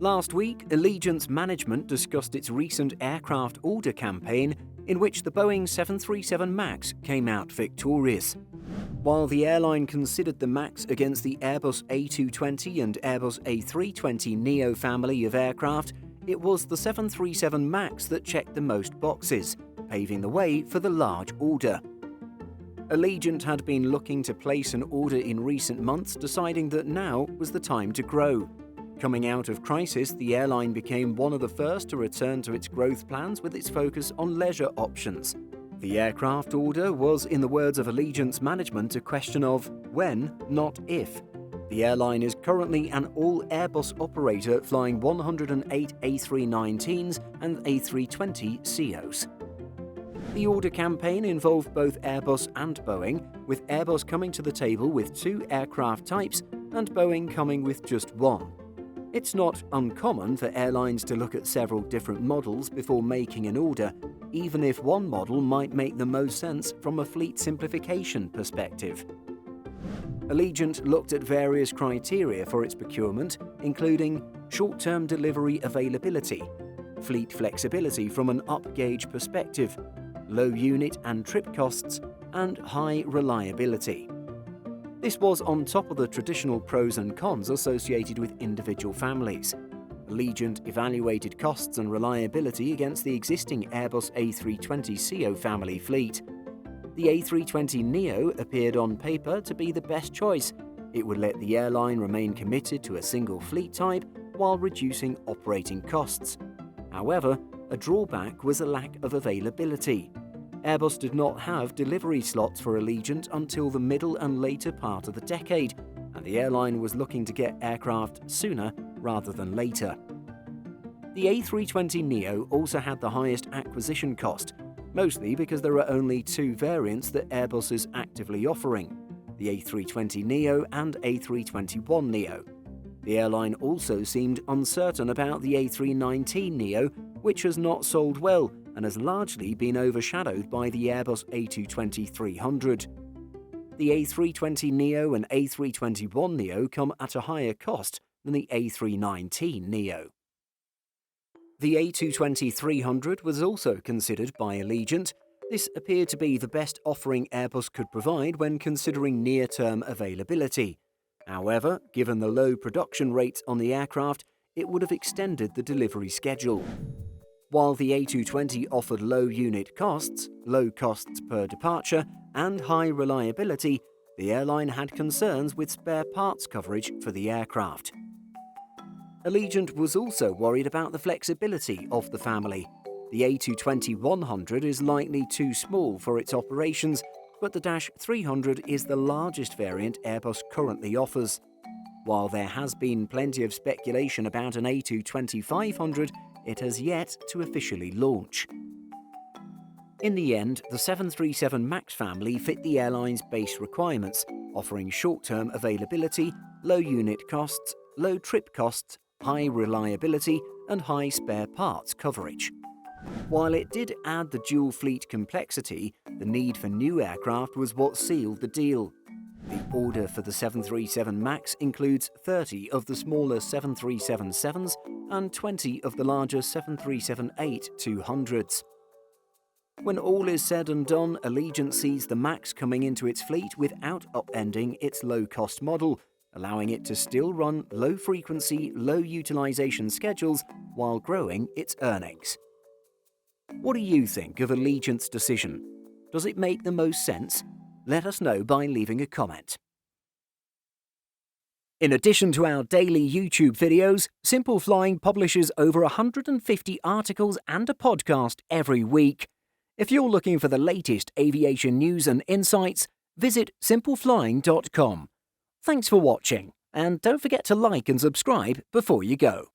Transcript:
Last week, Allegiant's management discussed its recent aircraft order campaign in which the Boeing 737 MAX came out victorious. While the airline considered the MAX against the Airbus A220 and Airbus A320neo family of aircraft, it was the 737 MAX that checked the most boxes, paving the way for the large order. Allegiant had been looking to place an order in recent months, deciding that now was the time to grow. Coming out of crisis, the airline became one of the first to return to its growth plans with its focus on leisure options. The aircraft order was, in the words of Allegiant's management, a question of when, not if. The airline is currently an all-Airbus operator flying 108 A319s and A320ceos. The order campaign involved both Airbus and Boeing, with Airbus coming to the table with 2 aircraft types and Boeing coming with just 1. It's not uncommon for airlines to look at several different models before making an order, even if one model might make the most sense from a fleet simplification perspective. Allegiant looked at various criteria for its procurement, including short-term delivery availability, fleet flexibility from an up-gauge perspective, low unit and trip costs, and high reliability. This was on top of the traditional pros and cons associated with individual families. Allegiant evaluated costs and reliability against the existing Airbus A320ceo family fleet. The A320neo appeared on paper to be the best choice. It would let the airline remain committed to a single fleet type while reducing operating costs. However, a drawback was a lack of availability. Airbus did not have delivery slots for Allegiant until the middle and later part of the decade, and the airline was looking to get aircraft sooner rather than later. The A320neo also had the highest acquisition cost, mostly because there are only 2 variants that Airbus is actively offering, the A320neo and A321neo. The airline also seemed uncertain about the A319neo, which has not sold well and has largely been overshadowed by the Airbus A220-300. The A320neo and A321neo come at a higher cost than the A319neo. The A220-300 was also considered by Allegiant. This appeared to be the best offering Airbus could provide when considering near-term availability. However, given the low production rates on the aircraft, it would have extended the delivery schedule. While the A220 offered low unit costs, low costs per departure, and high reliability, the airline had concerns with spare parts coverage for the aircraft. Allegiant was also worried about the flexibility of the family. The A220-100 is likely too small for its operations, but the -300 is the largest variant Airbus currently offers. While there has been plenty of speculation about an A220-500, it has yet to officially launch. In the end, the 737 MAX family fit the airline's base requirements, offering short-term availability, low unit costs, low trip costs, high reliability, and high spare parts coverage. While it did add the dual fleet complexity, the need for new aircraft was what sealed the deal. The order for the 737 MAX includes 30 of the smaller 737-7s and 20 of the larger 737-8-200s. When all is said and done, Allegiant sees the MAX coming into its fleet without upending its low-cost model, allowing it to still run low-frequency, low-utilization schedules while growing its earnings. What do you think of Allegiant's decision? Does it make the most sense? Let us know by leaving a comment. In addition to our daily YouTube videos, Simple Flying publishes over 150 articles and a podcast every week. If you're looking for the latest aviation news and insights, visit simpleflying.com. Thanks for watching, and don't forget to like and subscribe before you go.